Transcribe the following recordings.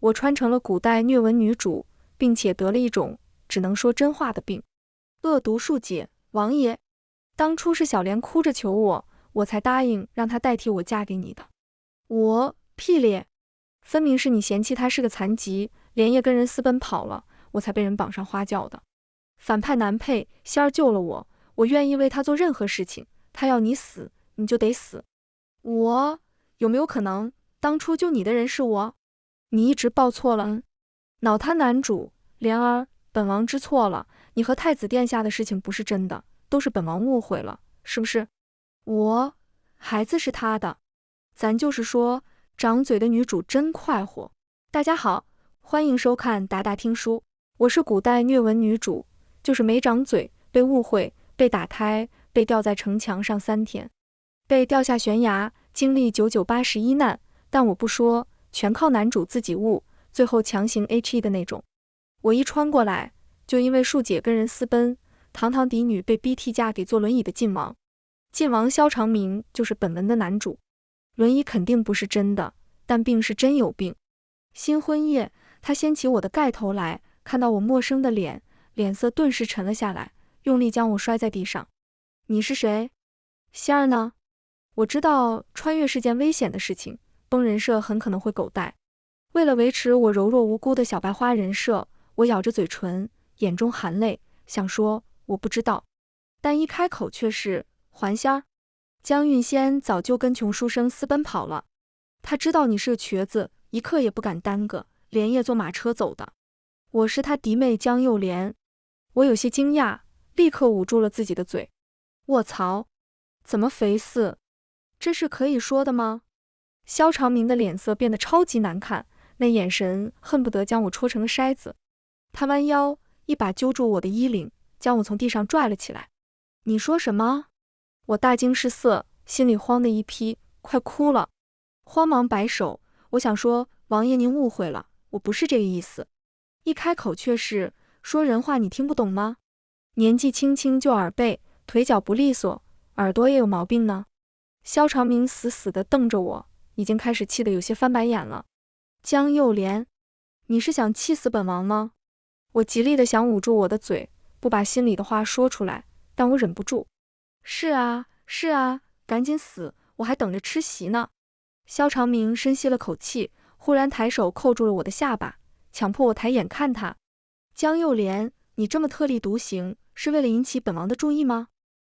我穿成了古代虐文女主，并且得了一种只能说真话的病。恶毒庶姐，王爷，当初是小莲哭着求我，我才答应让她代替我嫁给你的。屁咧，分明是你嫌弃她是个残疾，连夜跟人私奔跑了，我才被人绑上花轿的。反派男配，仙儿救了我，我愿意为他做任何事情，他要你死，你就得死。有没有可能，当初救你的人是我？你一直报错了。脑瘫男主，莲儿，本王知错了，你和太子殿下的事情不是真的，都是本王误会了，是不是？孩子是他的。咱就是说，长嘴的女主真快活。大家好，欢迎收看达达听书，我是古代虐文女主，就是没长嘴，被误会，被打胎，被吊在城墙上3天，被吊下悬崖，经历9981难，但我不说，全靠男主自己悟，最后强行 HE 的那种。我一穿过来，就因为庶姐跟人私奔，堂堂嫡女被逼替嫁给坐轮椅的晋王。晋王萧长明就是本文的男主。轮椅肯定不是真的，但病是真有病。新婚夜，他掀起我的盖头来，看到我陌生的脸，脸色顿时沉了下来，用力将我摔在地上。你是谁？仙儿呢？我知道穿越是件危险的事情，崩人设很可能会狗带。为了维持我柔弱无辜的小白花人设，我咬着嘴唇，眼中含泪，想说我不知道，但一开口却是还仙儿。江运仙早就跟穷书生私奔跑了，他知道你是个瘸子，一刻也不敢耽搁，连夜坐马车走的。我是他嫡妹江幼莲。我有些惊讶，立刻捂住了自己的嘴。卧槽，怎么肥死？这是可以说的吗？萧长明的脸色变得超级难看，那眼神恨不得将我戳成个筛子。他弯腰，一把揪住我的衣领，将我从地上拽了起来。你说什么？我大惊失色，心里慌的一批，快哭了。慌忙摆手，我想说，王爷您误会了，我不是这个意思。一开口却是，说人话你听不懂吗？年纪轻轻就耳背，腿脚不利索，耳朵也有毛病呢。萧长明死死地瞪着我，已经开始气得有些翻白眼了。江幼莲，你是想气死本王吗？我极力地想捂住我的嘴，不把心里的话说出来，但我忍不住。是啊，赶紧死，我还等着吃席呢。萧长明深吸了口气，忽然抬手扣住了我的下巴，强迫我抬眼看他。江幼莲，你这么特立独行，是为了引起本王的注意吗？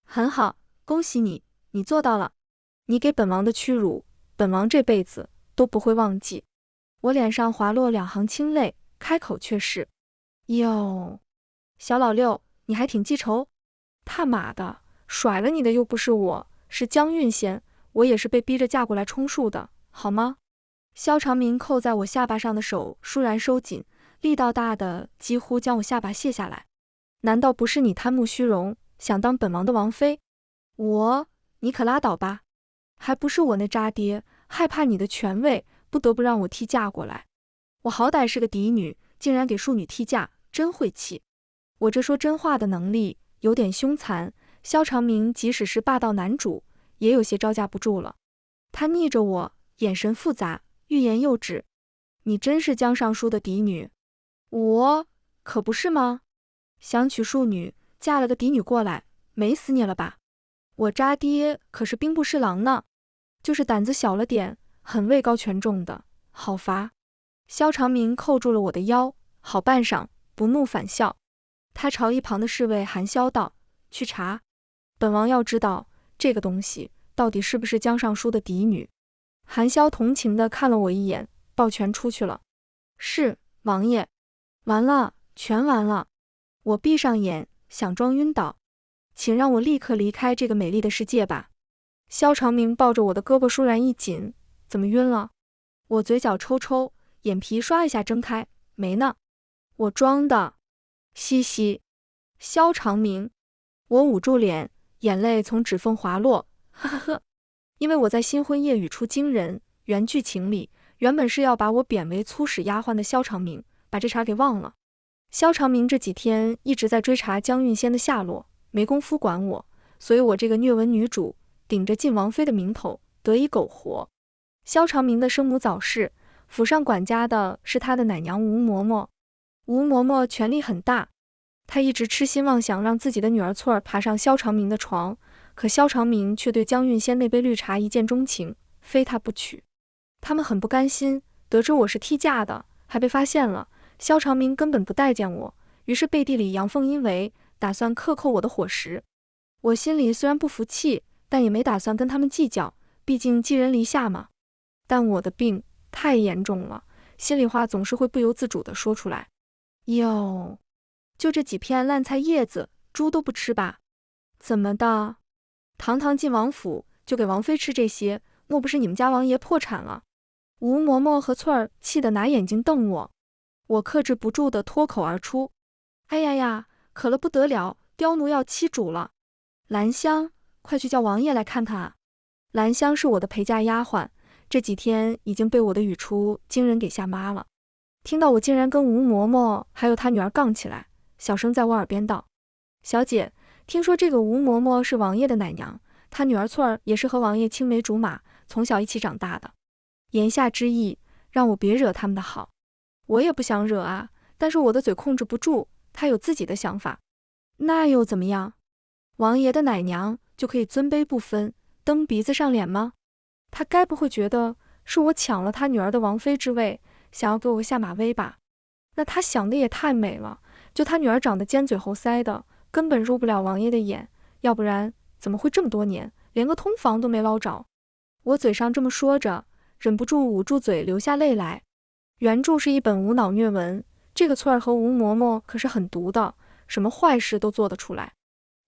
很好，恭喜你，你做到了。你给本王的屈辱，本王这辈子都不会忘记。我脸上滑落2行清泪，开口却是：哟，小老六，你还挺记仇？他妈的，甩了你的又不是我，是江运仙，我也是被逼着嫁过来充数的，好吗？萧长明扣在我下巴上的手倏然收紧，力道大的几乎将我下巴卸下来。难道不是你贪慕虚荣，想当本王的王妃？你可拉倒吧，还不是我那渣爹害怕你的权位，不得不让我替嫁过来。我好歹是个嫡女，竟然给庶女替嫁，真晦气。我这说真话的能力有点凶残，萧长明即使是霸道男主，也有些招架不住了。他逆着我，眼神复杂，欲言又止。你真是江尚书的嫡女？我可不是吗？想娶庶女，嫁了个嫡女过来，美死你了吧？我渣爹可是兵部侍郎呢，就是胆子小了点，很位高权重的，好罚。萧长明扣住了我的腰，好半晌不怒反笑。他朝一旁的侍卫寒暄道：去查，本王要知道这个东西到底是不是江尚书的嫡女。寒暄同情地看了我一眼，抱拳出去了。是，王爷。完了，全完了。我闭上眼，想装晕倒。请让我立刻离开这个美丽的世界吧。萧长明抱着我的胳膊倏然一紧，怎么晕了？我嘴角抽抽，眼皮刷一下睁开，没呢。我装的。嘻嘻。萧长明，我捂住脸，眼泪从指缝滑落，呵呵呵。因为我在新婚夜语出惊人，原剧情里原本是要把我贬为粗使丫鬟的萧长明，把这茬给忘了。萧长明这几天一直在追查江运仙的下落，没工夫管我，所以我这个虐文女主顶着晋王妃的名头得以苟活。萧长明的生母早逝，府上管家的是他的奶娘吴嬷嬷。吴嬷嬷权力很大，她一直痴心妄想让自己的女儿翠儿爬上萧长明的床，可萧长明却对江韵仙那杯绿茶一见钟情，非她不娶。他们很不甘心，得知我是替嫁的，还被发现了，萧长明根本不待见我，于是背地里阳奉阴违，打算克扣我的伙食。我心里虽然不服气，但也没打算跟他们计较，毕竟寄人篱下嘛。但我的病太严重了，心里话总是会不由自主地说出来。哟，就这几片烂菜叶子，猪都不吃吧？怎么的？堂堂进王府就给王妃吃这些，莫不是你们家王爷破产了？吴嬷嬷和翠儿气得拿眼睛瞪我，我克制不住地脱口而出：哎呀呀，可了不得了，刁奴要欺主了！兰香，快去叫王爷来看看啊！兰香是我的陪嫁丫鬟，这几天已经被我的语出惊人给吓麻了。听到我竟然跟吴嬷嬷还有她女儿杠起来，小声在我耳边道：小姐，听说这个吴嬷嬷是王爷的奶娘，她女儿翠儿也是和王爷青梅竹马，从小一起长大的。言下之意，让我别惹他们的好。我也不想惹啊，但是我的嘴控制不住，她有自己的想法。那又怎么样？王爷的奶娘就可以尊卑不分，蹬鼻子上脸吗？她该不会觉得是我抢了她女儿的王妃之位，想要给我下马威吧？那她想的也太美了，就她女儿长得尖嘴猴腮的，根本入不了王爷的眼，要不然怎么会这么多年连个通房都没捞着？我嘴上这么说着，忍不住捂住嘴流下泪来。原著是一本无脑虐文，这个翠儿和吴嬷嬷可是很毒的，什么坏事都做得出来。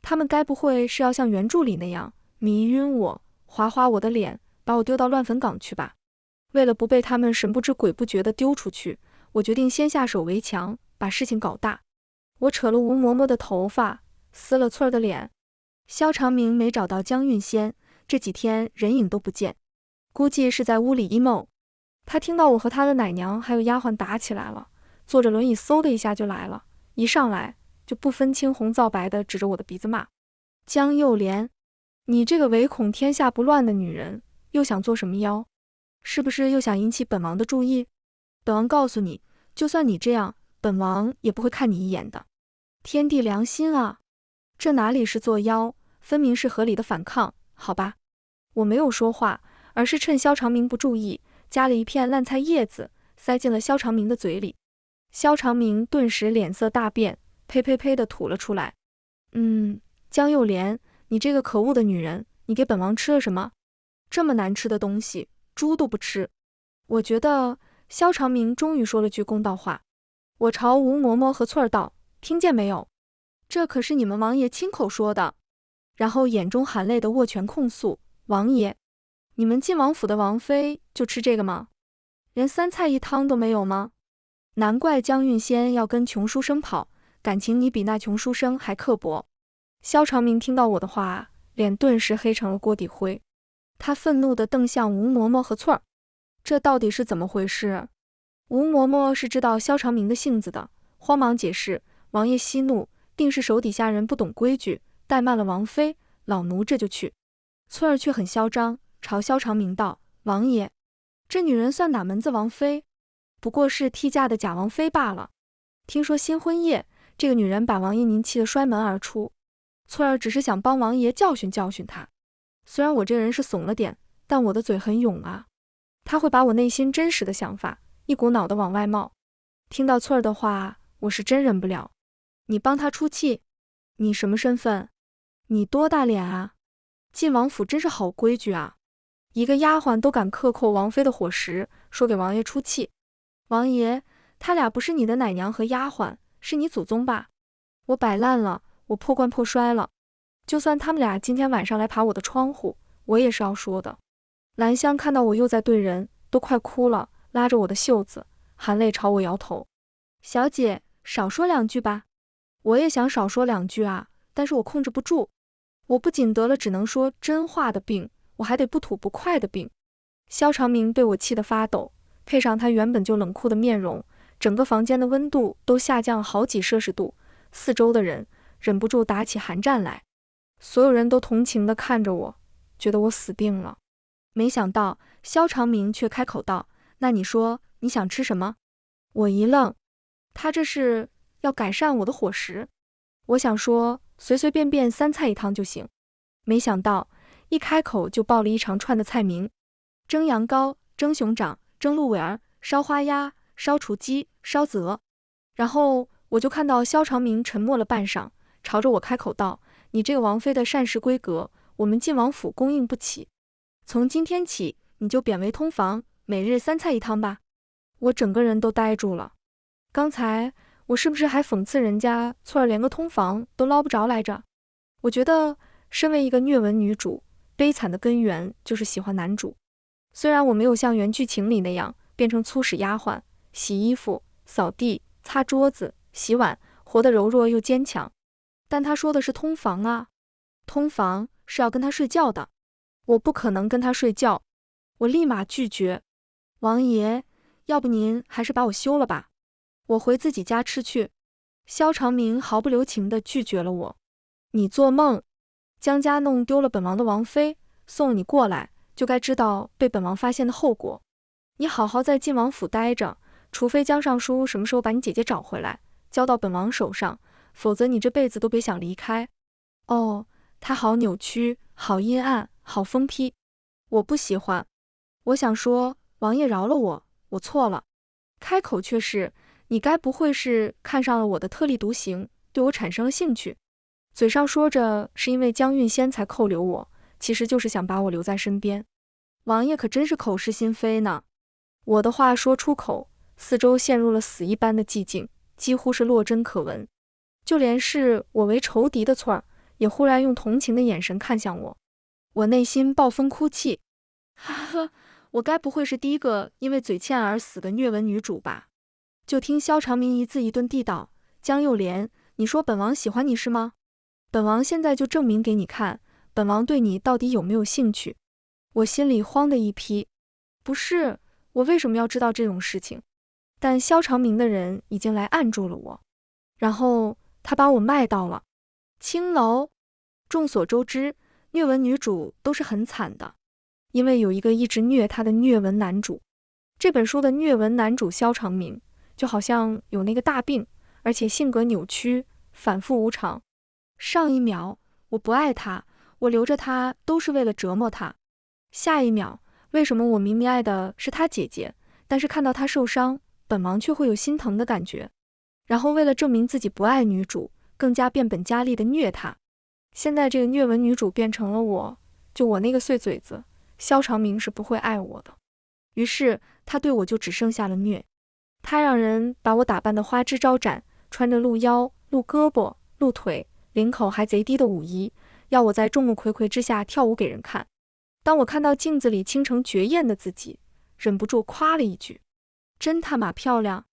他们该不会是要像原著里那样迷晕我，划划我的脸，把我丢到乱坟岗去吧？为了不被他们神不知鬼不觉地丢出去，我决定先下手为强，把事情搞大。我扯了吴嬷嬷的头发，撕了翠儿的脸。萧长明没找到江韵仙，这几天人影都不见，估计是在屋里 emo。他听到我和他的奶娘还有丫鬟打起来了，坐着轮椅嗖的一下就来了，一上来就不分青红皂白的指着我的鼻子骂：江幼莲，你这个唯恐天下不乱的女人，又想做什么妖？是不是又想引起本王的注意？本王告诉你，就算你这样，本王也不会看你一眼的。天地良心啊，这哪里是作妖，分明是合理的反抗，好吧？我没有说话，而是趁萧长明不注意，夹了一片烂菜叶子塞进了萧长明的嘴里。萧长明顿时脸色大变，呸呸呸地吐了出来。江幼莲，你这个可恶的女人，你给本王吃了什么？这么难吃的东西，猪都不吃。我觉得萧长明终于说了句公道话。我朝吴嬷嬷和翠儿道：听见没有？这可是你们王爷亲口说的。然后眼中含泪的握拳控诉：王爷，你们晋王府的王妃就吃这个吗？连三菜一汤都没有吗？难怪江韵仙要跟穷书生跑，感情你比那穷书生还刻薄。萧长明听到我的话，脸顿时黑成了锅底灰。他愤怒地瞪向吴嬷嬷和翠儿，这到底是怎么回事？吴嬷嬷是知道萧长明的性子的，慌忙解释：王爷息怒，定是手底下人不懂规矩，怠慢了王妃，老奴这就去。翠儿却很嚣张，朝萧长明道：王爷，这女人算哪门子王妃？不过是替嫁的假王妃罢了。听说新婚夜，这个女人把王爷您气得摔门而出。翠儿只是想帮王爷教训教训她。虽然我这人是怂了点，但我的嘴很勇啊。她会把我内心真实的想法一股脑的往外冒。听到翠儿的话，我是真忍不了。你帮她出气？你什么身份？你多大脸啊？晋王府真是好规矩啊，一个丫鬟都敢克扣王妃的伙食，说给王爷出气。王爷，他俩不是你的奶娘和丫鬟，是你祖宗吧？我摆烂了，我破罐破摔了。就算他们俩今天晚上来爬我的窗户，我也是要说的。兰香看到我又在对人，都快哭了，拉着我的袖子，含泪朝我摇头。小姐，少说两句吧。我也想少说两句啊，但是我控制不住。我不仅得了只能说真话的病，我还得不吐不快的病。萧长明被我气得发抖，配上他原本就冷酷的面容，整个房间的温度都下降了好几摄氏度，四周的人忍不住打起寒战来。所有人都同情地看着我，觉得我死定了。没想到萧长明却开口道：那你说你想吃什么？我一愣，他这是要改善我的伙食？我想说随随便便3菜1汤就行，没想到一开口就报了一长串的菜名：蒸羊羔、蒸熊掌、蒸鹿尾儿、烧花鸭、烧雏鸡、烧子鹅。然后我就看到肖长明沉默了半晌，朝着我开口道：你这个王妃的膳食规格，我们晋王府供应不起，从今天起你就贬为通房，每日3菜1汤吧。我整个人都呆住了，刚才我是不是还讽刺人家翠儿连个通房都捞不着来着？我觉得身为一个虐文女主，悲惨的根源就是喜欢男主。虽然我没有像原剧情里那样变成粗使丫鬟，洗衣服、扫地、擦桌子、洗碗，活得柔弱又坚强，但他说的是通房啊，通房是要跟他睡觉的，我不可能跟他睡觉。我立马拒绝，王爷，要不您还是把我休了吧，我回自己家吃去。肖长明毫不留情地拒绝了我。你做梦，江家弄丢了本王的王妃，送了你过来，就该知道被本王发现的后果。你好好在晋王府待着，除非江尚书什么时候把你姐姐找回来，交到本王手上，否则你这辈子都别想离开。哦，他好扭曲，好阴暗，好疯批，我不喜欢。我想说，王爷饶了我，我错了。开口却是，你该不会是看上了我的特立独行，对我产生了兴趣？嘴上说着是因为江运仙才扣留我，其实就是想把我留在身边。王爷可真是口是心非呢。我的话说出口，四周陷入了死一般的寂静，几乎是落针可闻。就连视我为仇敌的翠儿，也忽然用同情的眼神看向我。我内心暴风哭泣，哈哈，我该不会是第一个因为嘴欠而死的虐文女主吧？就听肖长明一字一顿地道：江幼莲，你说本王喜欢你是吗？本王现在就证明给你看，本王对你到底有没有兴趣。我心里慌的一批，不是，我为什么要知道这种事情？但肖长明的人已经来按住了我，然后他把我卖到了青楼。众所周知，虐文女主都是很惨的，因为有一个一直虐她的虐文男主。这本书的虐文男主肖长明就好像有那个大病，而且性格扭曲，反复无常。上一秒我不爱他，我留着他都是为了折磨他，下一秒为什么我明明爱的是他姐姐，但是看到他受伤，本王却会有心疼的感觉？然后为了证明自己不爱女主，更加变本加厉的虐她。现在这个虐文女主变成了我，就我那个碎嘴子，肖长明是不会爱我的。于是他对我就只剩下了虐。他让人把我打扮得花枝招展，穿着露腰、露胳膊、露腿，领口还贼低的舞衣，要我在众目睽睽之下跳舞给人看。当我看到镜子里倾城绝艳的自己，忍不住夸了一句：真他妈漂亮。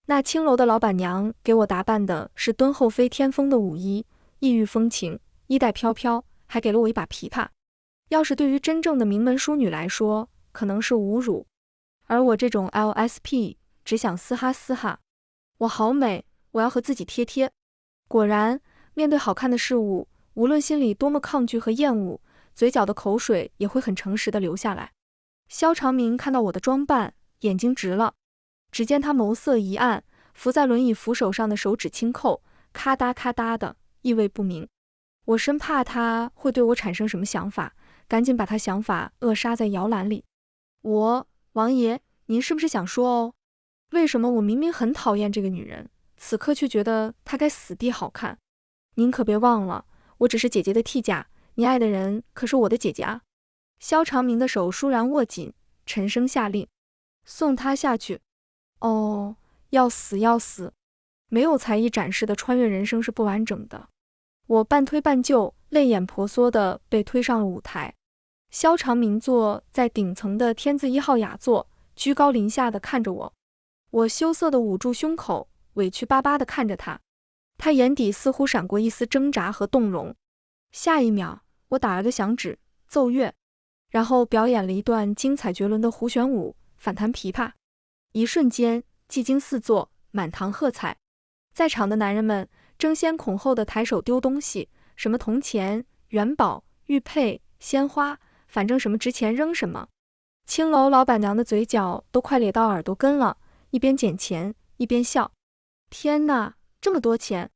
那青楼的老板娘给我打扮的是敦厚飞天风的舞衣，异域风情，衣带飘飘，还给了我一把琵琶。要是对于真正的名门淑女来说，可能是侮辱，而我这种 LSP 只想嘶哈嘶哈。我好美，我要和自己贴贴。果然，面对好看的事物，无论心里多么抗拒和厌恶，嘴角的口水也会很诚实地流下来。肖长明看到我的装扮，眼睛直了。只见他眸色一暗，扶在轮椅扶手上的手指轻扣，咔嗒咔嗒的，意味不明。我生怕他会对我产生什么想法，赶紧把他想法扼杀在摇篮里。王爷，您是不是想说哦？为什么我明明很讨厌这个女人，此刻却觉得她该死地好看？您可别忘了，我只是姐姐的替嫁，你爱的人可是我的姐姐啊。肖长明的手倏然握紧，沉声下令：送她下去。哦，要死要死！没有才艺展示的穿越人生是不完整的。我半推半就，泪眼婆娑地被推上了舞台。肖长明坐在顶层的天字1号雅座，居高临下地看着我。我羞涩地捂住胸口，委屈巴巴地看着他。他眼底似乎闪过一丝挣扎和动容。下一秒，我打了个响指，奏乐，然后表演了一段精彩绝伦的胡旋舞，反弹琵琶。一瞬间，寂静四座，满堂喝彩。在场的男人们争先恐后地抬手丢东西，什么铜钱、元宝、玉佩、鲜花，反正什么值钱扔什么。青楼老板娘的嘴角都快咧到耳朵根了，一边捡钱一边笑。天哪，这么多钱！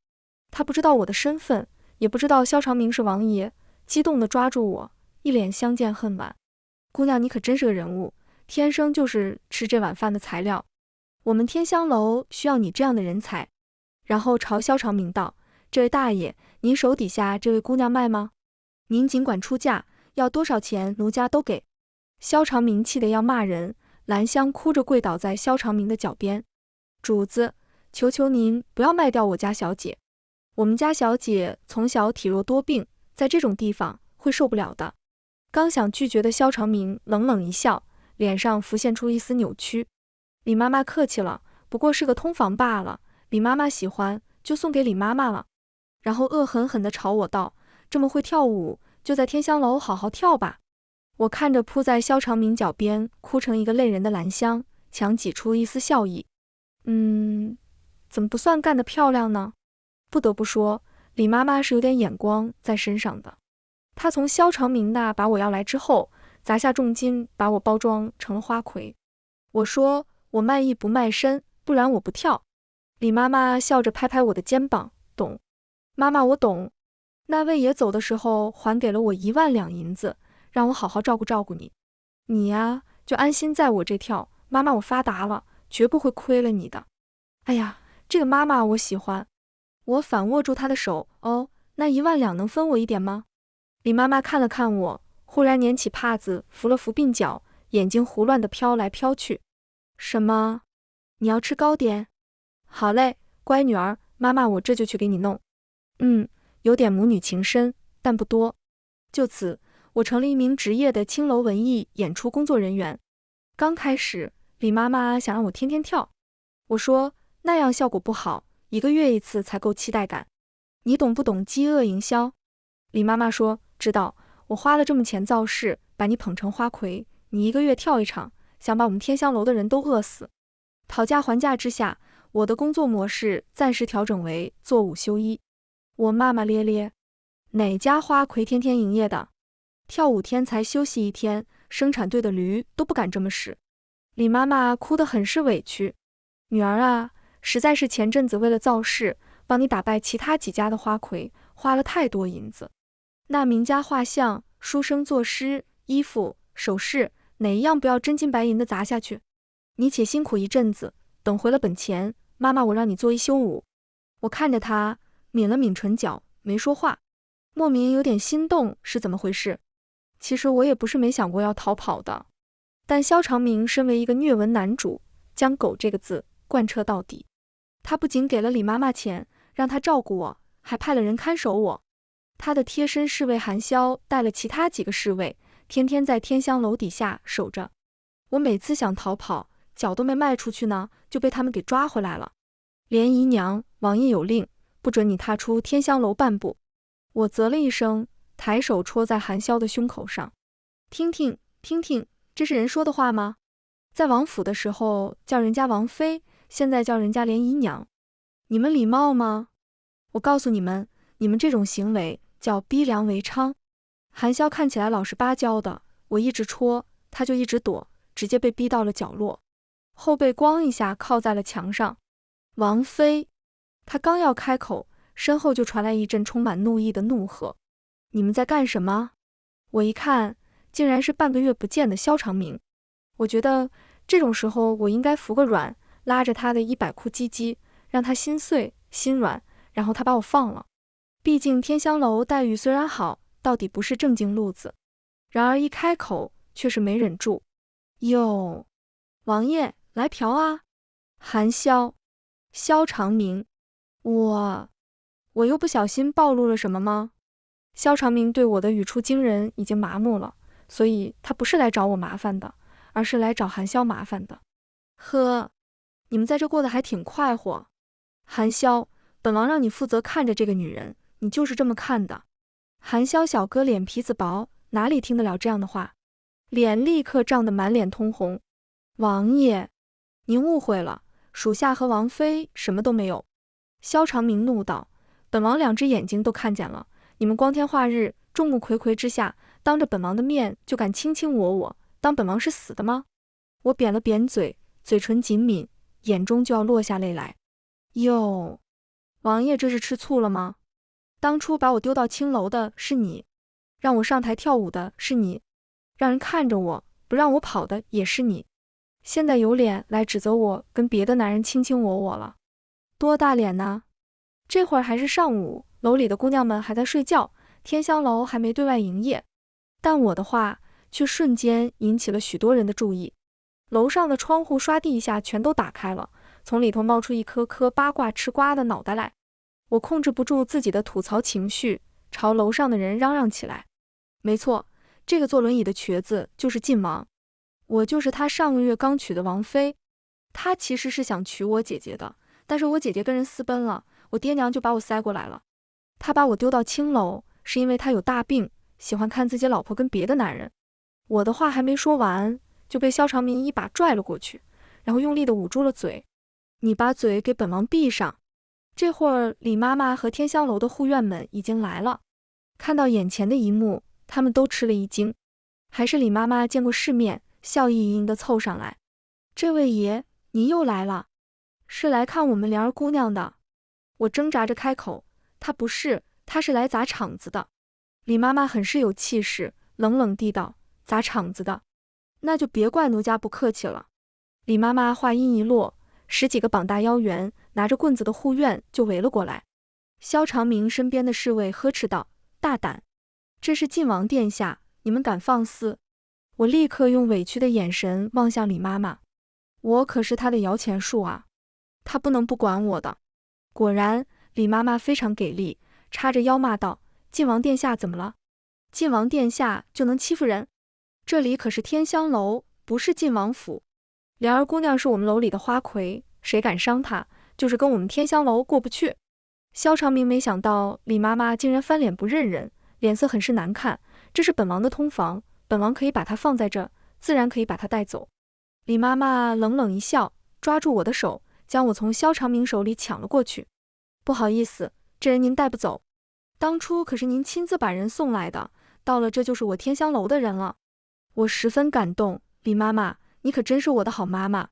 他不知道我的身份，也不知道萧长明是王爷，激动地抓住我，一脸相见恨晚。姑娘，你可真是个人物，天生就是吃这碗饭的材料。我们天香楼需要你这样的人才。然后朝萧长明道：这位大爷，您手底下这位姑娘卖吗？您尽管出价，要多少钱奴家都给。萧长明气得要骂人，兰香哭着跪倒在萧长明的脚边：主子，求求您不要卖掉我家小姐，我们家小姐从小体弱多病，在这种地方会受不了的。刚想拒绝的萧长明冷冷一笑，脸上浮现出一丝扭曲。李妈妈客气了，不过是个通房罢了，李妈妈喜欢就送给李妈妈了。然后恶狠狠地朝我道：这么会跳舞，就在天香楼好好跳吧。我看着扑在萧长明脚边哭成一个泪人的兰香，强挤出一丝笑意。怎么不算干得漂亮呢？不得不说，李妈妈是有点眼光在身上的。她从萧长明那把我要来之后，砸下重金把我包装成了花魁。我说我卖艺不卖身，不然我不跳。李妈妈笑着拍拍我的肩膀，懂。妈妈，我懂。那位爷走的时候还给了我1万两银子，让我好好照顾照顾你。你呀，就安心在我这跳。妈妈，我发达了，绝不会亏了你的。哎呀，这个妈妈我喜欢。我反握住她的手，哦，那1万两能分我一点吗？李妈妈看了看我，忽然捻起帕子扶了扶鬓角，眼睛胡乱地飘来飘去。什么？你要吃糕点？好嘞，乖女儿，妈妈我这就去给你弄。有点母女情深，但不多。就此，我成了一名职业的青楼文艺演出工作人员。刚开始，李妈妈想让我天天跳，我说那样效果不好，1个月1次才够期待感。你懂不懂饥饿营销？李妈妈说知道，我花了这么钱造势，把你捧成花魁，你1个月跳1场，想把我们天香楼的人都饿死。讨价还价之下，我的工作模式暂时调整为做5休1。我骂骂咧咧，哪家花魁天天营业的？跳5天才休息1天，生产队的驴都不敢这么使。李妈妈哭得很是委屈，女儿啊，实在是前阵子为了造势，帮你打败其他几家的花魁，花了太多银子。那名家画像、书生作诗、衣服、首饰，哪一样不要真金白银的砸下去？你且辛苦一阵子，等回了本钱，妈妈我让你做1休5。我看着她抿了抿唇角，没说话，莫名有点心动，是怎么回事？其实我也不是没想过要逃跑的，但萧长明身为一个虐文男主，将狗这个字贯彻到底。他不仅给了李妈妈钱，让她照顾我，还派了人看守我。他的贴身侍卫韩潇带了其他几个侍卫，天天在天香楼底下守着。我每次想逃跑，脚都没迈出去呢，就被他们给抓回来了。连姨娘，王爷有令，不准你踏出天香楼半步。我啧了一声，抬手戳在韩潇的胸口上。听听，这是人说的话吗？在王府的时候叫人家王妃，现在叫人家连姨娘，你们礼貌吗？我告诉你们，你们这种行为叫逼良为娼。韩潇看起来老实巴交的，我一直戳，他就一直躲，直接被逼到了角落，后背咣一下靠在了墙上。王妃，他刚要开口，身后就传来一阵充满怒意的怒喝：你们在干什么？我一看，竟然是半个月不见的萧长明。我觉得这种时候我应该服个软，拉着他的衣摆裤唧唧，让他心碎心软，然后他把我放了。毕竟天香楼待遇虽然好，到底不是正经路子。然而一开口却是没忍住：哟，王爷来嫖啊！韩潇，萧长明，我又不小心暴露了什么吗？萧长明对我的语出惊人已经麻木了，所以他不是来找我麻烦的，而是来找韩潇麻烦的。呵，你们在这过得还挺快活。韩潇，本王让你负责看着这个女人，你就是这么看的。韩潇小哥脸皮子薄，哪里听得了这样的话，脸立刻涨得满脸通红。王爷，您误会了，属下和王妃什么都没有。萧长明怒道：本王2只眼睛都看见了，你们光天化日众目睽睽之下，当着本王的面就敢卿卿我我，当本王是死的吗？我扁了扁嘴，嘴唇紧抿，眼中就要落下泪来。哟，王爷这是吃醋了吗？当初把我丢到青楼的是你，让我上台跳舞的是你，让人看着我不让我跑的也是你，现在有脸来指责我跟别的男人卿卿我我了，多大脸呢？这会儿还是上午，楼里的姑娘们还在睡觉，天香楼还没对外营业，但我的话却瞬间引起了许多人的注意。楼上的窗户唰地一下全都打开了，从里头冒出一颗颗八卦吃瓜的脑袋来。我控制不住自己的吐槽情绪，朝楼上的人嚷嚷起来。没错，这个坐轮椅的瘸子就是晋王，我就是他上个月刚娶的王妃。他其实是想娶我姐姐的，但是我姐姐跟人私奔了，我爹娘就把我塞过来了。他把我丢到青楼，是因为他有大病，喜欢看自己老婆跟别的男人。我的话还没说完，就被萧长明一把拽了过去，然后用力地捂住了嘴。你把嘴给本王闭上。这会儿李妈妈和天香楼的护院们已经来了，看到眼前的一幕，他们都吃了一惊。还是李妈妈见过世面，笑意盈盈地凑上来。这位爷，您又来了，是来看我们莲儿姑娘的。我挣扎着开口，她不是，她是来砸场子的。李妈妈很是有气势，冷冷地道，砸场子的，那就别怪奴家不客气了。李妈妈话音一落，10几个膀大腰圆拿着棍子的护院就围了过来。萧长明身边的侍卫呵斥道，大胆，这是晋王殿下，你们敢放肆？我立刻用委屈的眼神望向李妈妈，我可是她的摇钱树啊，她不能不管我的。果然，李妈妈非常给力，叉着腰骂道，晋王殿下怎么了？晋王殿下就能欺负人？这里可是天香楼，不是晋王府。莲儿姑娘是我们楼里的花魁，谁敢伤她，就是跟我们天香楼过不去。萧长明没想到李妈妈竟然翻脸不认人，脸色很是难看。这是本王的通房，本王可以把她放在这，自然可以把她带走。李妈妈冷冷一笑，抓住我的手，将我从萧长明手里抢了过去。不好意思，这人您带不走，当初可是您亲自把人送来的，到了这就是我天香楼的人了。我十分感动，李妈妈，你可真是我的好妈妈。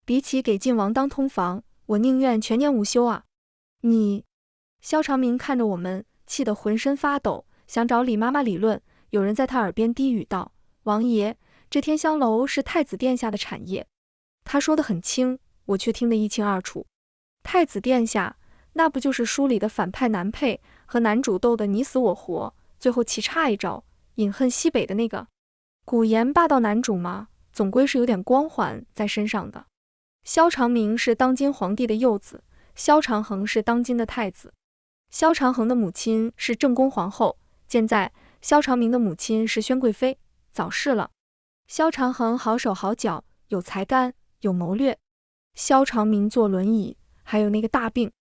比起给晋王当通房，我宁愿全年无休啊。你……萧长明看着我们，气得浑身发抖，想找李妈妈理论。有人在他耳边低语道，王爷，这天香楼是太子殿下的产业。他说得很轻，我却听得一清二楚。太子殿下，那不就是书里的反派男配，和男主斗得你死我活，最后棋差一招，饮恨西北的那个？古言霸道男主嘛，总归是有点光环在身上的。萧长明是当今皇帝的幼子，萧长衡是当今的太子。萧长衡的母亲是正宫皇后，现在萧长明的母亲是宣贵妃，早逝了。萧长衡好手好脚，有才干，有谋略。萧长明坐轮椅，还有那个大病。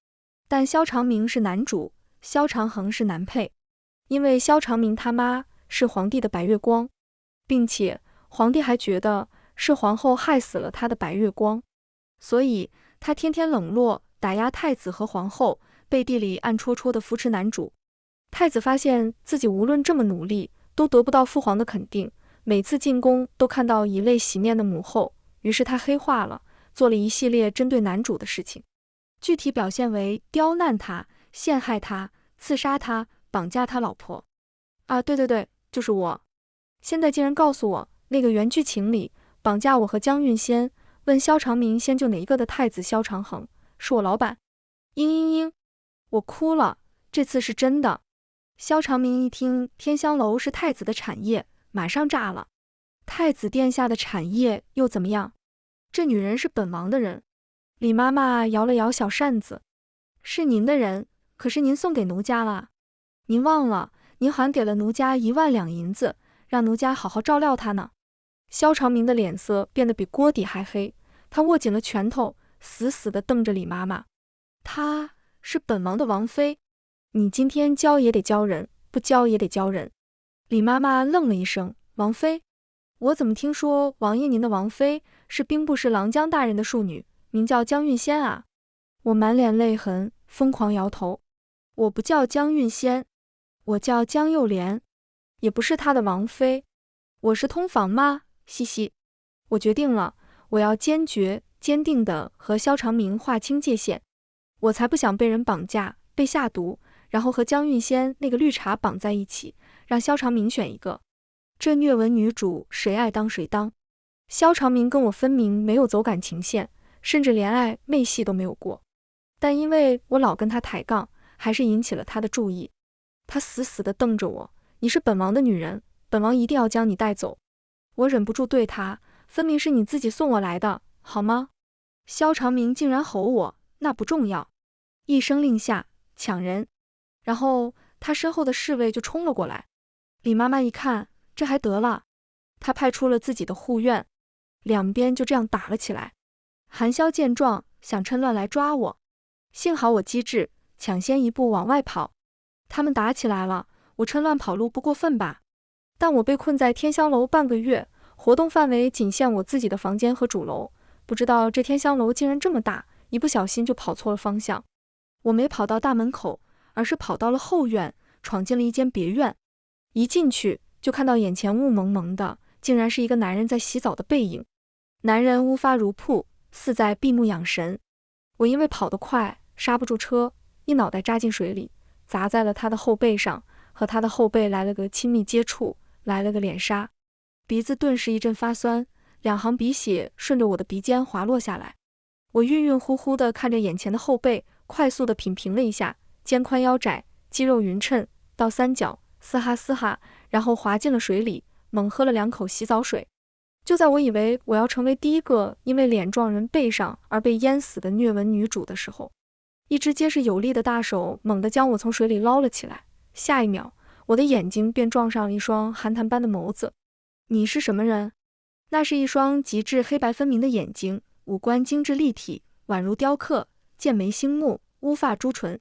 但萧长明是男主，萧长衡是男配，因为萧长明他妈是皇帝的白月光，并且皇帝还觉得是皇后害死了他的白月光，所以他天天冷落打压太子和皇后，背地里暗戳戳地扶持男主。太子发现自己无论这么努力都得不到父皇的肯定，每次进宫都看到以泪洗面的母后，于是他黑化了，做了一系列针对男主的事情，具体表现为刁难他、陷害他、刺杀他、绑架他老婆。啊，对，就是我。现在竟然告诉我，那个原剧情里绑架我和江运仙，问萧长明先救哪一个的太子萧长衡是我老板。嘤，我哭了，这次是真的。萧长明一听天香楼是太子的产业，马上炸了。太子殿下的产业又怎么样？这女人是本王的人。李妈妈摇了摇小扇子，是您的人，可是您送给奴家了。您忘了，您还给了奴家1万两银子，让奴家好好照料她呢。萧长明的脸色变得比锅底还黑，他握紧了拳头，死死地瞪着李妈妈。她是本王的王妃，你今天教也得教人，不教也得教人。李妈妈愣了一声，王妃？我怎么听说王爷您的王妃是兵部侍郎江大人的庶女，名叫江运仙啊？我满脸泪痕，疯狂摇头。我不叫江运仙，我叫江幼莲，也不是他的王妃。我是通房吗？嘻嘻。我决定了，我要坚决、坚定地和肖长明划清界限。我才不想被人绑架、被下毒，然后和江韵仙那个绿茶绑在一起，让肖长明选一个。这虐文女主谁爱当谁当。肖长明跟我分明没有走感情线，甚至连暧昧戏都没有过。但因为我老跟他抬杠，还是引起了他的注意。他死死地瞪着我，你是本王的女人，本王一定要将你带走。我忍不住对他，分明是你自己送我来的，好吗？肖长明竟然吼我，那不重要。一声令下，抢人。然后他身后的侍卫就冲了过来。李妈妈一看，这还得了，她派出了自己的护院，两边就这样打了起来。韩萧见状，想趁乱来抓我，幸好我机智，抢先一步往外跑。他们打起来了，我趁乱跑路不过分吧？但我被困在天香楼半个月，活动范围仅限我自己的房间和主楼，不知道这天香楼竟然这么大，一不小心就跑错了方向。我没跑到大门口，而是跑到了后院，闯进了一间别院。一进去就看到眼前雾蒙蒙的，竟然是一个男人在洗澡的背影。男人乌发如瀑，似在闭目养神。我因为跑得快，刹不住车，一脑袋扎进水里，砸在了他的后背上，和他的后背来了个亲密接触，来了个脸杀。鼻子顿时一阵发酸，两行鼻血顺着我的鼻尖滑落下来。我晕晕乎乎地看着眼前的后背，快速地品评了一下，肩宽腰窄，肌肉匀称，倒三角，嘶哈嘶哈，然后滑进了水里，猛喝了2口洗澡水。就在我以为我要成为第一个因为脸撞人背上而被淹死的虐文女主的时候，一只结实有力的大手猛地将我从水里捞了起来，下一秒，我的眼睛便撞上了一双寒潭般的眸子。你是什么人？那是一双极致黑白分明的眼睛，五官精致立体，宛如雕刻，剑眉星目，乌发朱唇。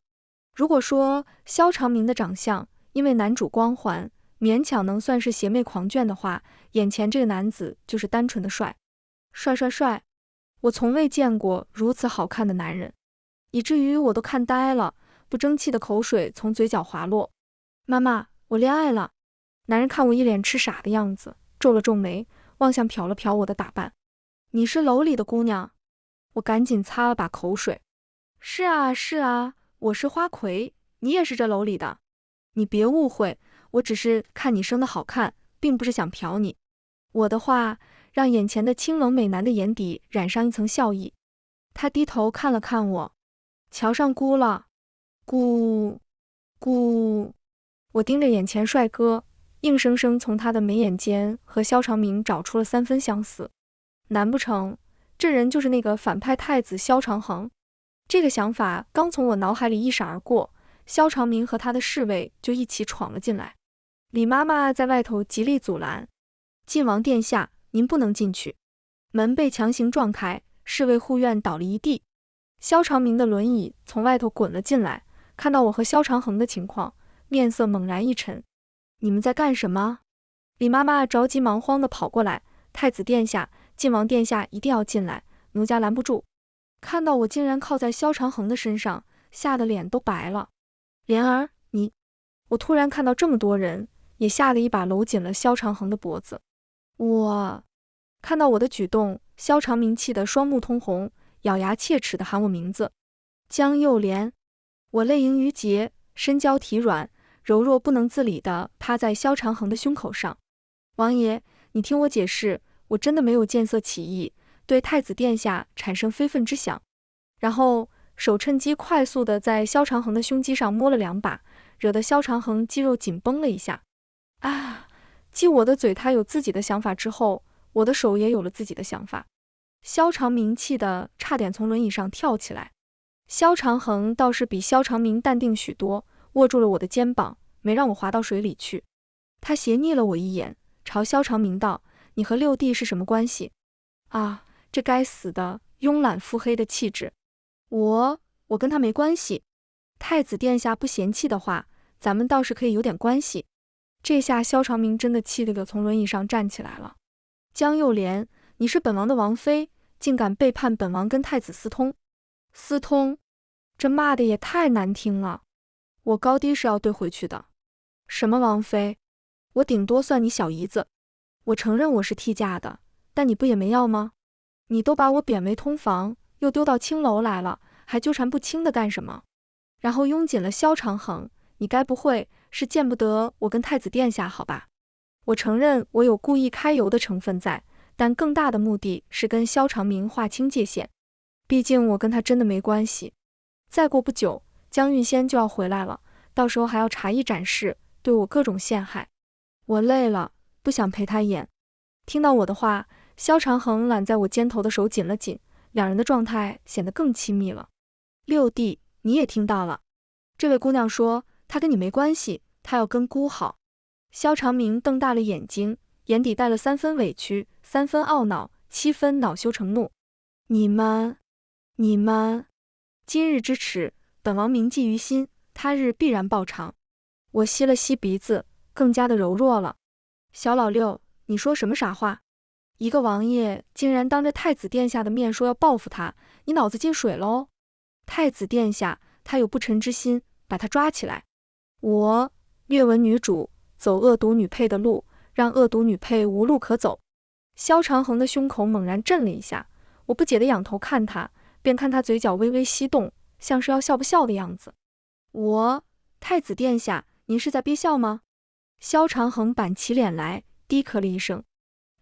如果说肖长明的长相因为男主光环勉强能算是邪魅狂狷的话，眼前这个男子就是单纯的帅。帅！我从未见过如此好看的男人，以至于我都看呆了，不争气的口水从嘴角滑落。妈妈，我恋爱了。男人看我一脸痴傻的样子，皱了皱眉，望向瞟了瞟我的打扮。你是楼里的姑娘？我赶紧擦了把口水。是啊，我是花魁，你也是这楼里的。你别误会，我只是看你生得好看，并不是想瞟你。我的话让眼前的清冷美男的眼底染上一层笑意。他低头看了看我，桥上咕了，咕。我盯着眼前帅哥，硬生生从他的眉眼间和肖长明找出了3分相似。难不成这人就是那个反派太子肖长恒？这个想法刚从我脑海里一闪而过，肖长明和他的侍卫就一起闯了进来。李妈妈在外头极力阻拦，晋王殿下，您不能进去。门被强行撞开，侍卫护院倒了一地。肖长明的轮椅从外头滚了进来，看到我和肖长恒的情况，面色猛然一沉。你们在干什么？李妈妈着急忙慌地跑过来，太子殿下，晋王殿下一定要进来，奴家拦不住。看到我竟然靠在肖长恒的身上，吓得脸都白了。莲儿，你……我突然看到这么多人，也吓得一把搂紧了肖长恒的脖子。看到我的举动，肖长明气得双目通红，咬牙切齿地喊我名字，江幼莲。我泪盈于睫，身娇体软，柔弱不能自理地趴在肖长恒的胸口上。王爷，你听我解释，我真的没有见色起意，对太子殿下产生非分之想。然后手趁机快速地在肖长恒的胸肌上摸了2把，惹得肖长恒肌肉紧绷了一下。继我的嘴他有自己的想法之后，我的手也有了自己的想法。肖长明气得差点从轮椅上跳起来。肖长恒倒是比肖长明淡定许多，握住了我的肩膀，没让我滑到水里去。他斜睨了我一眼，朝肖长明道：“你和六弟是什么关系？”这该死的慵懒腹黑的气质。我跟他没关系。太子殿下不嫌弃的话，咱们倒是可以有点关系。这下肖长明真的气得从轮椅上站起来了。江幼莲，你是本王的王妃，竟敢背叛本王跟太子私通！私通？这骂的也太难听了。我高低是要对回去的。什么王妃？我顶多算你小姨子。我承认我是替嫁的，但你不也没要吗？你都把我贬为通房，又丢到青楼来了，还纠缠不清的干什么？然后拥紧了萧长衡，你该不会是见不得我跟太子殿下好吧？我承认我有故意揩油的成分在，但更大的目的是跟萧长明划清界限。毕竟我跟他真的没关系。再过不久，江运仙就要回来了，到时候还要茶艺展示，对我各种陷害。我累了，不想陪他演。听到我的话，萧长衡揽在我肩头的手紧了紧，两人的状态显得更亲密了。六弟，你也听到了，这位姑娘说她跟你没关系，她要跟姑好。萧长明瞪大了眼睛，眼底带了3分委屈，3分懊恼，7分恼羞成怒。你们，今日之耻，本王铭记于心，他日必然报偿。我吸了吸鼻子，更加的柔弱了。小老六，你说什么傻话？一个王爷竟然当着太子殿下的面说要报复他，你脑子进水喽？太子殿下，他有不臣之心，把他抓起来。我，略闻女主走恶毒女配的路，让恶毒女配无路可走。萧长衡的胸口猛然震了一下，我不解地仰头看他，便看他嘴角微微翕动，像是要笑不笑的样子。太子殿下，您是在憋笑吗？萧长衡板起脸来，低咳了一声。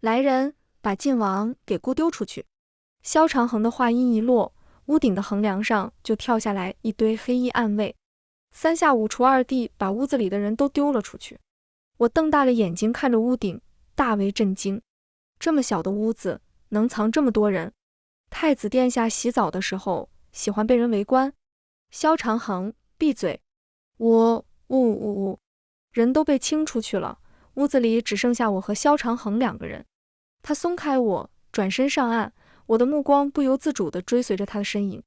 来人，把晋王给姑丢出去。萧长衡的话音一落，屋顶的横梁上就跳下来一堆黑衣暗卫，3下5除2地把屋子里的人都丢了出去。我瞪大了眼睛看着屋顶，大为震惊。这么小的屋子能藏这么多人？太子殿下洗澡的时候喜欢被人围观？萧长衡，闭嘴！人都被清出去了，屋子里只剩下我和萧长衡2个人。他松开我，转身上岸，我的目光不由自主地追随着他的身影，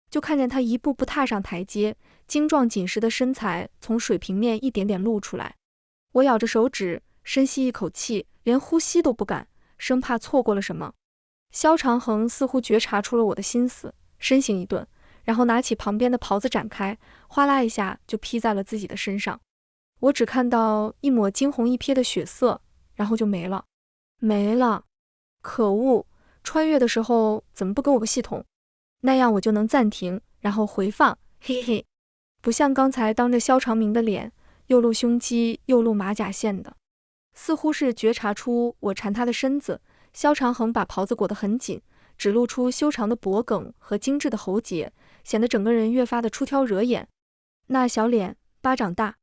就看见他一步步踏上台阶，精壮紧实的身材从水平面一点点露出来。我咬着手指，深吸一口气，连呼吸都不敢，生怕错过了什么。萧长衡似乎觉察出了我的心思，身形一顿，然后拿起旁边的袍子展开，哗啦一下就披在了自己的身上。我只看到一抹惊鸿一瞥的血色，然后就没了。可恶，穿越的时候怎么不给我个系统？那样我就能暂停，然后回放，嘿嘿。不像刚才当着萧长明的脸，又露胸肌又露马甲线的。似乎是觉察出我缠他的身子，萧长衡把袍子裹得很紧，只露出修长的脖颈和精致的喉结，显得整个人越发的出挑惹眼。那小脸巴掌大，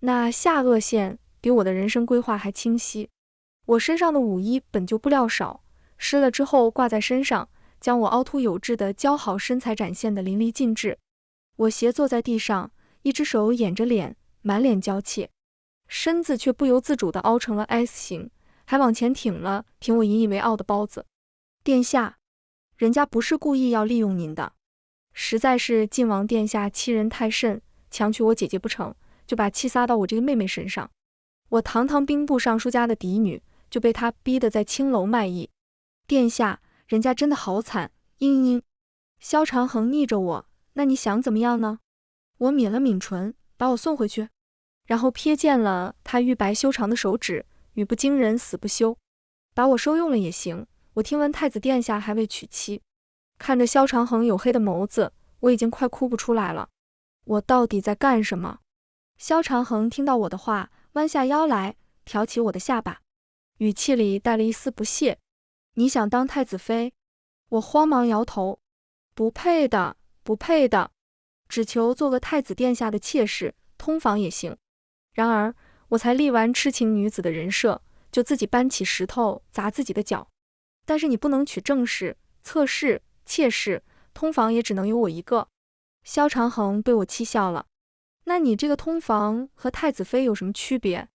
那下颚线比我的人生规划还清晰。我身上的舞衣本就布料少，湿了之后挂在身上，将我凹凸有致的姣好身材展现得淋漓尽致。我斜坐在地上，一只手掩着脸，满脸娇怯，身子却不由自主地凹成了 S 型，还往前挺了挺我引以为傲的包子。殿下，人家不是故意要利用您的，实在是晋王殿下欺人太甚，强娶我姐姐不成，就把气撒到我这个妹妹身上。我堂堂兵部尚书家的嫡女，就被他逼得在青楼卖艺。殿下，人家真的好惨，萧长衡逆着我，那你想怎么样呢？我抿了抿唇，把我送回去，然后瞥见了他玉白修长的手指，语不惊人死不休。把我收用了也行，我听闻太子殿下还未娶妻。看着萧长衡黝黑的眸子，我已经快哭不出来了。我到底在干什么？萧长衡听到我的话，弯下腰来，挑起我的下巴，语气里带了一丝不屑。你想当太子妃？我慌忙摇头，不配的，只求做个太子殿下的妾室，通房也行。然而我才立完痴情女子的人设，就自己搬起石头砸自己的脚。但是你不能娶正室、侧室、妾室，通房也只能有我一个。萧长衡被我气笑了。那你这个通房和太子妃有什么区别？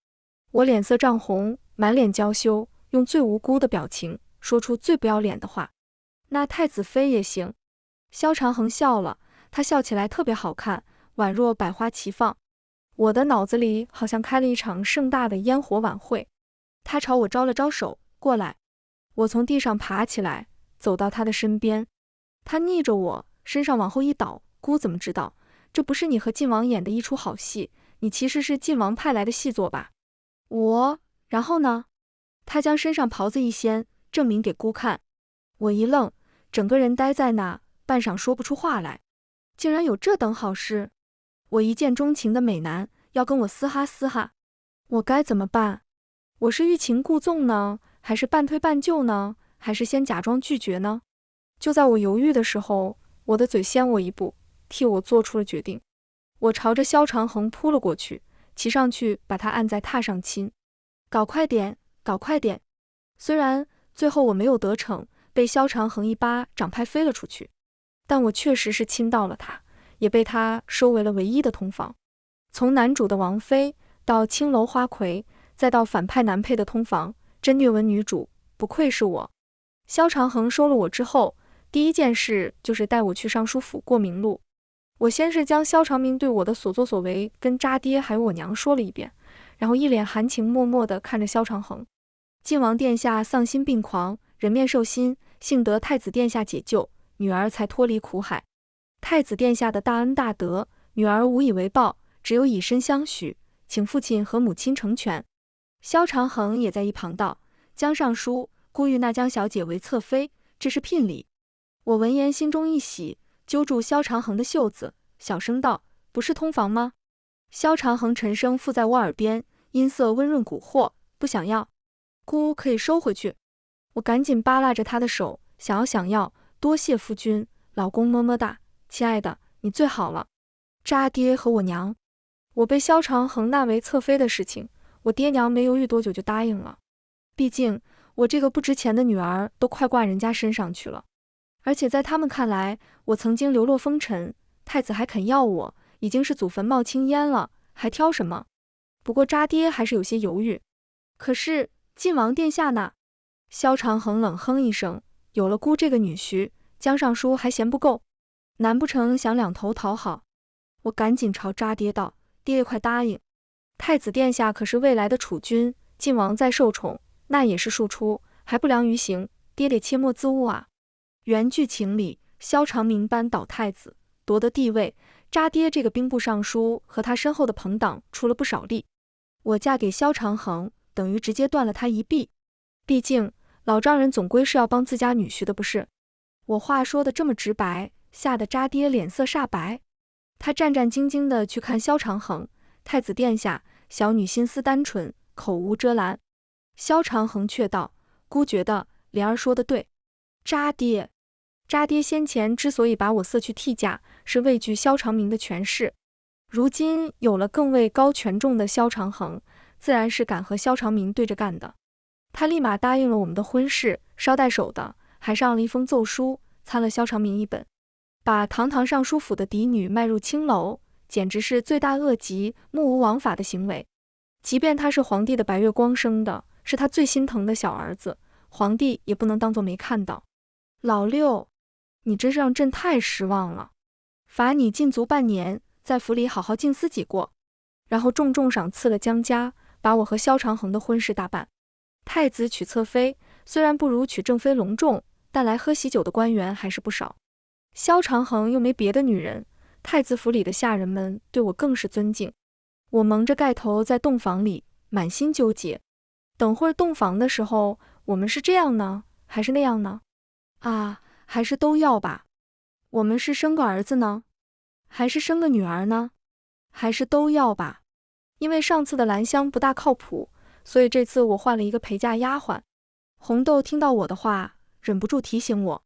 我脸色涨红，满脸娇羞，用最无辜的表情说出最不要脸的话。那太子妃也行。萧长衡笑了，他笑起来特别好看，宛若百花齐放。我的脑子里好像开了一场盛大的烟火晚会。他朝我招了招手，过来。我从地上爬起来，走到他的身边。他逆着我，身上往后一倒，姑怎么知道？这不是你和晋王演的一出好戏，你其实是晋王派来的细作吧？然后呢？他将身上袍子一掀，证明给姑看。我一愣，整个人呆在那，半晌说不出话来。竟然有这等好事！我一见钟情的美男要跟我嘶哈嘶哈，我该怎么办？我是欲擒故纵呢，还是半推半就呢，还是先假装拒绝呢？就在我犹豫的时候，我的嘴先我一步，替我做出了决定。我朝着萧长恒扑了过去，骑上去把他按在榻上亲。搞快点，搞快点！虽然最后我没有得逞，被萧长恒一巴掌拍飞了出去，但我确实是亲到了他，也被他收为了唯一的同房。从男主的王妃到青楼花魁，再到反派男配的通房，真虐文女主，不愧是我。萧长恒收了我之后，第一件事就是带我去尚书府过明录。我先是将萧长明对我的所作所为跟渣爹还有我娘说了一遍，然后一脸含情脉脉地看着萧长恒。晋王殿下丧心病狂，人面兽心，幸得太子殿下解救，女儿才脱离苦海。太子殿下的大恩大德，女儿无以为报，只有以身相许，请父亲和母亲成全。萧长恒也在一旁道：江尚书故欲纳江小姐为侧妃，这是聘礼。我闻言心中一喜，揪住萧长恒的袖子，小声道：不是通房吗？萧长恒沉声附在我耳边，音色温润蛊惑：不想要，姑可以收回去。我赶紧扒拉着他的手，想要，多谢夫君。老公么么哒，亲爱的，你最好了。渣爹和我娘，我被萧长恒纳为侧妃的事情，我爹娘没犹豫多久就答应了。毕竟我这个不值钱的女儿都快挂人家身上去了，而且在他们看来，我曾经流落风尘，太子还肯要我，已经是祖坟冒青烟了，还挑什么？不过渣爹还是有些犹豫。可是晋王殿下呢？萧长恒冷哼一声，有了姑这个女婿，江尚书还嫌不够？难不成想两头讨好？我赶紧朝渣爹道：爹快答应，太子殿下可是未来的储君，晋王再受宠，那也是庶出，还不良于行，爹得切莫自误啊。原剧情里，萧长明扳倒太子，夺得帝位，渣爹这个兵部尚书和他身后的朋党出了不少力。我嫁给萧长恒，等于直接断了他一臂。毕竟老丈人总归是要帮自家女婿的，不是？我话说的这么直白，吓得渣爹脸色煞白。他战战兢兢地去看萧长恒：太子殿下，小女心思单纯，口无遮拦。萧长恒却道：姑觉得莲儿说的对。渣爹先前之所以把我色去替嫁，是畏惧萧长明的权势，如今有了更位高权重的萧长恒，自然是敢和萧长明对着干的。他立马答应了我们的婚事，捎带手的还上了一封奏书，参了萧长明一本。把堂堂尚书府的嫡女卖入青楼，简直是罪大恶极、目无王法的行为。即便他是皇帝的白月光生的，是他最心疼的小儿子，皇帝也不能当作没看到。老六，你真是让朕太失望了，罚你禁足半年，在府里好好静思己过，然后重重赏赐了江家，把我和萧长恒的婚事大办。太子娶侧妃，虽然不如娶正妃隆重，但来喝喜酒的官员还是不少。萧长恒又没别的女人，太子府里的下人们对我更是尊敬。我蒙着盖头在洞房里，满心纠结。等会儿洞房的时候，我们是这样呢，还是那样呢？啊，还是都要吧。我们是生个儿子呢，还是生个女儿呢？还是都要吧。因为上次的兰香不大靠谱，所以这次我换了一个陪嫁丫鬟。红豆听到我的话，忍不住提醒我：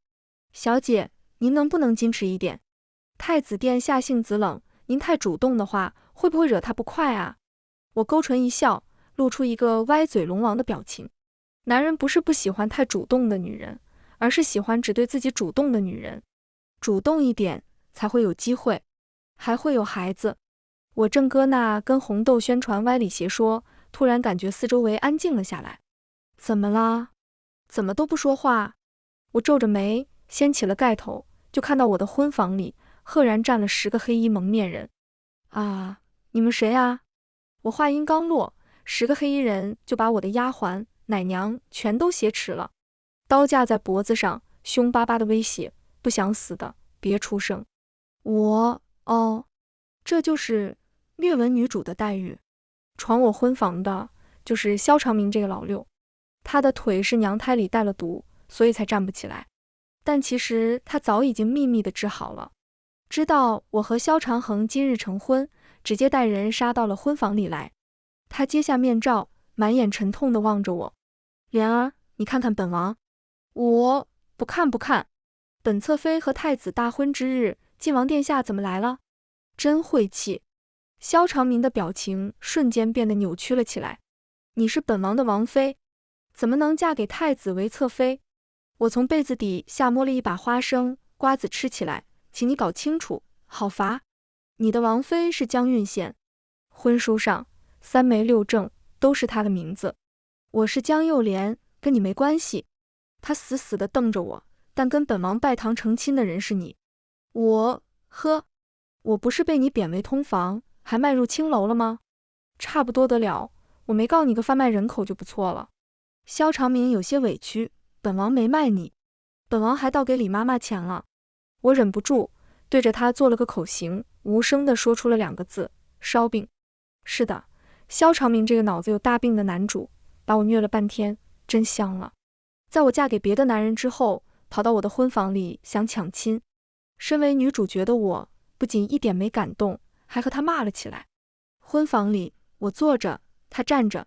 小姐，您能不能矜持一点？太子殿下性子冷，您太主动的话，会不会惹他不快啊？我勾唇一笑，露出一个歪嘴龙王的表情。男人不是不喜欢太主动的女人，而是喜欢只对自己主动的女人。主动一点，才会有机会，还会有孩子。我正搁那跟红豆宣传歪理邪说，突然感觉四周围安静了下来。怎么啦？怎么都不说话？我皱着眉，掀起了盖头，就看到我的婚房里赫然站了10个黑衣蒙面人。啊，你们谁啊？我话音刚落，10个黑衣人就把我的丫鬟、奶娘全都挟持了，刀架在脖子上，凶巴巴的威胁：不想死的别出声。这就是略文女主的待遇。闯我婚房的就是萧长明这个老六。他的腿是娘胎里带了毒，所以才站不起来。但其实他早已经秘密地治好了。知道我和萧长衡今日成婚，直接带人杀到了婚房里来。他揭下面罩，满眼沉痛地望着我。莲儿，你看看本王。我不看不看。本侧妃和太子大婚之日，晋王殿下怎么来了？真晦气。萧长明的表情瞬间变得扭曲了起来。你是本王的王妃，怎么能嫁给太子为侧妃？我从被子底下摸了一把花生，瓜子吃起来，请你搞清楚，好罚。你的王妃是江韵仙，婚书上三媒六证都是她的名字。我是江幼莲，跟你没关系。他死死地瞪着我，但跟本王拜堂成亲的人是你。我不是被你贬为通房，还迈入青楼了吗？差不多得了，我没告你个贩卖人口就不错了。萧长明有些委屈，本王没卖你，本王还倒给李妈妈钱了。我忍不住对着他做了个口型，无声地说出了2个字：烧饼。是的，萧长明这个脑子有大病的男主，把我虐了半天，真香了。在我嫁给别的男人之后，跑到我的婚房里想抢亲。身为女主角的我，不仅一点没感动，还和他骂了起来。婚房里，我坐着，他站着。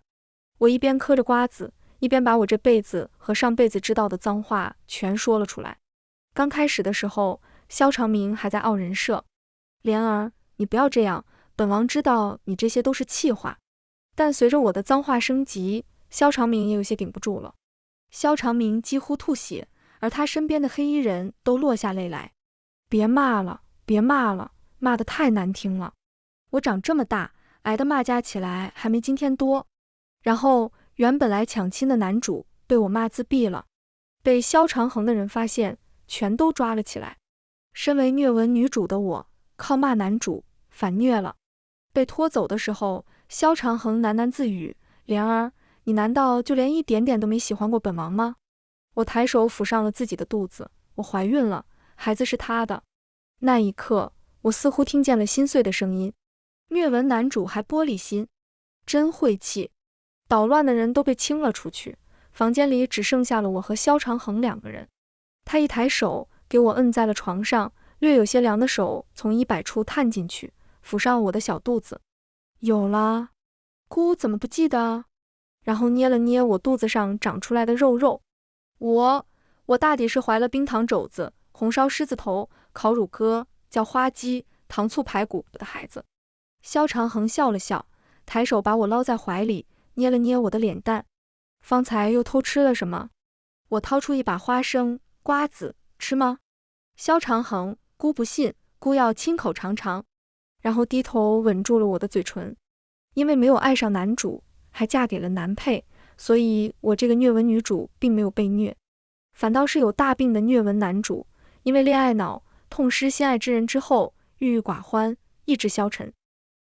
我一边嗑着瓜子，一边把我这辈子和上辈子知道的脏话全说了出来。刚开始的时候，萧长明还在傲人设。莲儿，你不要这样，本王知道你这些都是气话。但随着我的脏话升级，萧长明也有些顶不住了。萧长明几乎吐血，而他身边的黑衣人都落下泪来。别骂了，别骂了，骂得太难听了。我长这么大，挨的骂加起来还没今天多。然后原本来抢亲的男主被我骂自闭了，被萧长衡的人发现，全都抓了起来。身为虐文女主的我，靠骂男主反虐了。被拖走的时候，萧长衡喃喃自语：莲儿，你难道就连一点点都没喜欢过本王吗？我抬手抚上了自己的肚子，我怀孕了，孩子是他的。那一刻，我似乎听见了心碎的声音。虐文男主还玻璃心，真晦气。捣乱的人都被清了出去，房间里只剩下了我和萧长衡2个人。他一抬手给我摁在了床上，略有些凉的手从衣摆处探进去，抚上我的小肚子。有了，姑怎么不记得？然后捏了捏我肚子上长出来的肉肉。我大抵是怀了冰糖肘子、红烧狮子头、烤乳鸽、叫花鸡、糖醋排骨的孩子。萧长衡笑了笑，抬手把我捞在怀里，捏了捏我的脸蛋。方才又偷吃了什么？我掏出一把花生、瓜子，吃吗？萧长衡，姑不信，姑要亲口尝尝。然后低头吻住了我的嘴唇。因为没有爱上男主，还嫁给了男配，所以我这个虐文女主并没有被虐，反倒是有大病的虐文男主，因为恋爱脑，痛失心爱之人之后，郁郁寡欢，意志消沉。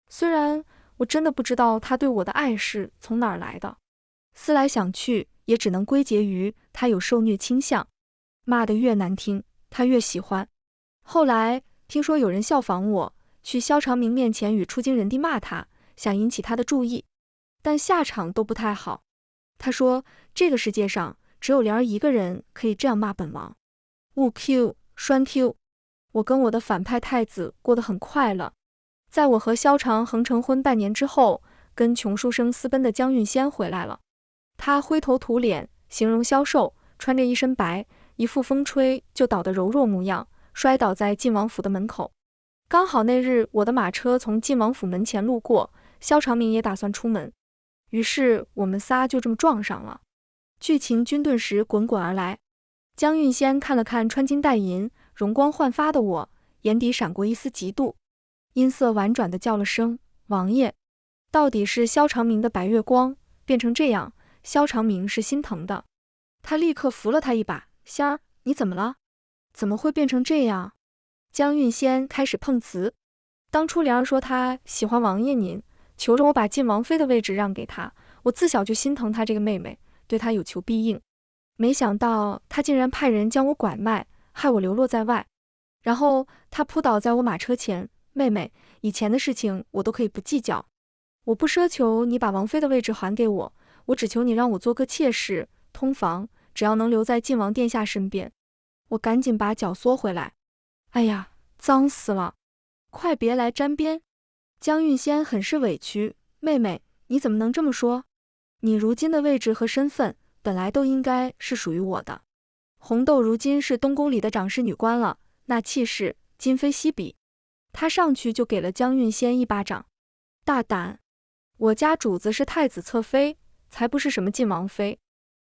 虽然我真的不知道他对我的爱是从哪儿来的，思来想去，也只能归结于他有受虐倾向。骂得越难听，他越喜欢。后来听说有人效仿我，去萧长明面前语出惊人地骂他，想引起他的注意，但下场都不太好。他说这个世界上只有莲儿一个人可以这样骂本王。误 Q 栓 Q， 我跟我的反派太子过得很快乐。在我和萧长衡成婚半年之后，跟穷书生私奔的江韵仙回来了。她灰头土脸，形容消瘦，穿着一身白，一副风吹就倒的柔弱模样，摔倒在晋王府的门口。刚好那日我的马车从晋王府门前路过，萧长明也打算出门，于是我们仨就这么撞上了。剧情均顿时滚滚而来。江韵仙看了看穿金戴银、容光焕发的我，眼底闪过一丝嫉妒，音色婉转地叫了声王爷。到底是萧长明的白月光变成这样，萧长明是心疼的。他立刻扶了他一把，仙儿，你怎么了？怎么会变成这样？江韵仙开始碰瓷。当初莲儿说她喜欢王爷您，求着我把晋王妃的位置让给她，我自小就心疼她这个妹妹，对她有求必应。没想到她竟然派人将我拐卖，害我流落在外。然后她扑倒在我马车前，妹妹，以前的事情我都可以不计较，我不奢求你把王妃的位置还给我，我只求你让我做个妾室，通房，只要能留在晋王殿下身边。我赶紧把脚缩回来。哎呀，脏死了！快别来沾边！江韵仙很是委屈，妹妹，你怎么能这么说？你如今的位置和身份，本来都应该是属于我的。红豆如今是东宫里的长侍女官了，那气势今非昔比。她上去就给了江韵仙一巴掌。大胆！我家主子是太子侧妃，才不是什么晋王妃。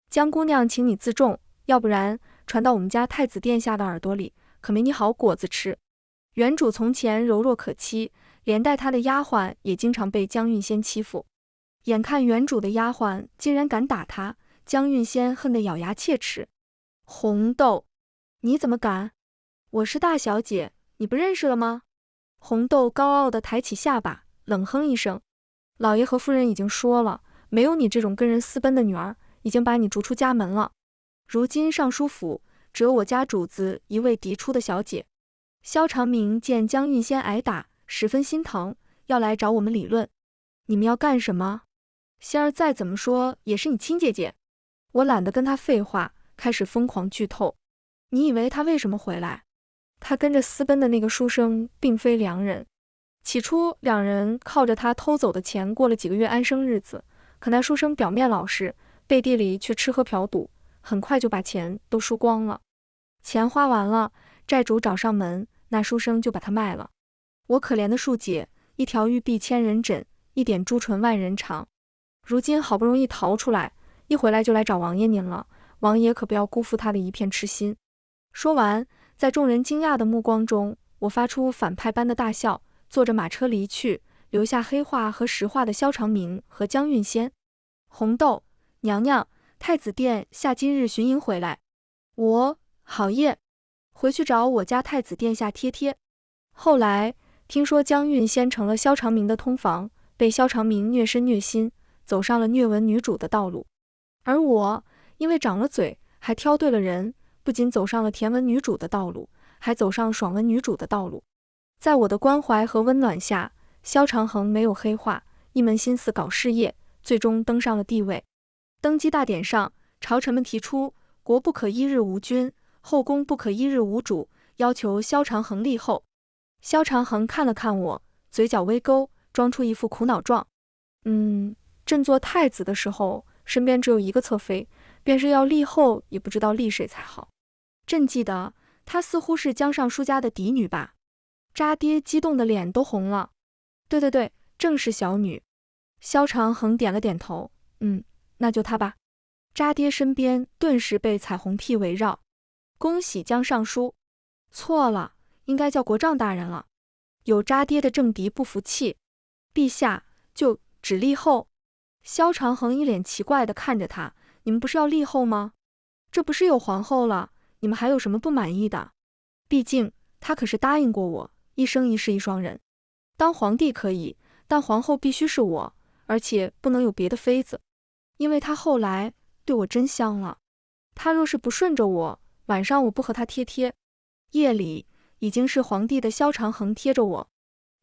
江姑娘，请你自重，要不然传到我们家太子殿下的耳朵里，可没你好果子吃。原主从前柔弱可欺，连带她的丫鬟也经常被江韵仙欺负。眼看原主的丫鬟竟然敢打她，江韵仙恨得咬牙切齿。红豆，你怎么敢？我是大小姐，你不认识了吗？红豆高傲地抬起下巴，冷哼一声。老爷和夫人已经说了，没有你这种跟人私奔的女儿，已经把你逐出家门了。如今尚书府只有我家主子一位嫡出的小姐。萧长明见江韵仙挨打，十分心疼，要来找我们理论。你们要干什么？仙儿再怎么说也是你亲姐姐。我懒得跟她废话，开始疯狂剧透。你以为她为什么回来？她跟着私奔的那个书生并非良人。起初两人靠着他偷走的钱过了几个月安生日子，可那书生表面老实，背地里却吃喝嫖赌，很快就把钱都输光了。钱花完了，债主找上门，那书生就把他卖了。我可怜的庶姐，一条玉臂千人枕，一点朱唇万人尝。如今好不容易逃出来，一回来就来找王爷您了，王爷可不要辜负他的一片痴心。说完，在众人惊讶的目光中，我发出反派般的大笑，坐着马车离去，留下黑化和实化的萧长明和江韵仙。红豆娘娘，太子殿下今日巡营回来。好耶，回去找我家太子殿下贴贴。后来听说江韵仙成了萧长明的通房，被萧长明虐身虐心，走上了虐文女主的道路。而我因为长了嘴，还挑对了人，不仅走上了甜文女主的道路，还走上爽文女主的道路。在我的关怀和温暖下，萧长衡没有黑化，一门心思搞事业，最终登上了帝位。登基大典上，朝臣们提出国不可一日无君，后宫不可一日无主，要求萧长衡立后。萧长衡看了看我，嘴角微勾，装出一副苦恼状。朕做太子的时候，身边只有一个侧妃，便是要立后，也不知道立谁才好。朕记得她似乎是江尚书家的嫡女吧？渣爹激动的脸都红了。对，正是小女。萧长衡点了点头，那就她吧。渣爹身边顿时被彩虹屁围绕。恭喜江尚书。错了，应该叫国丈大人了。有渣爹的政敌不服气。陛下，就只立后。萧长衡一脸奇怪地看着他，你们不是要立后吗？这不是有皇后了，你们还有什么不满意的？毕竟他可是答应过我，一生一世一双人。当皇帝可以，但皇后必须是我，而且不能有别的妃子，因为他后来对我真香了。他若是不顺着我，晚上我不和他贴贴，夜里已经是皇帝的萧长衡贴着我。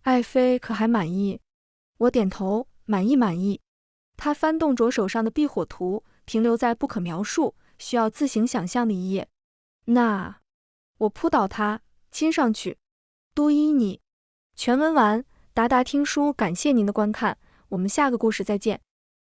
爱妃可还满意？我点头，满意。他翻动着手上的避火图，停留在不可描述，需要自行想象的一页。那我扑倒他，亲上去。多依你。全文完，达达听书感谢您的观看，我们下个故事再见。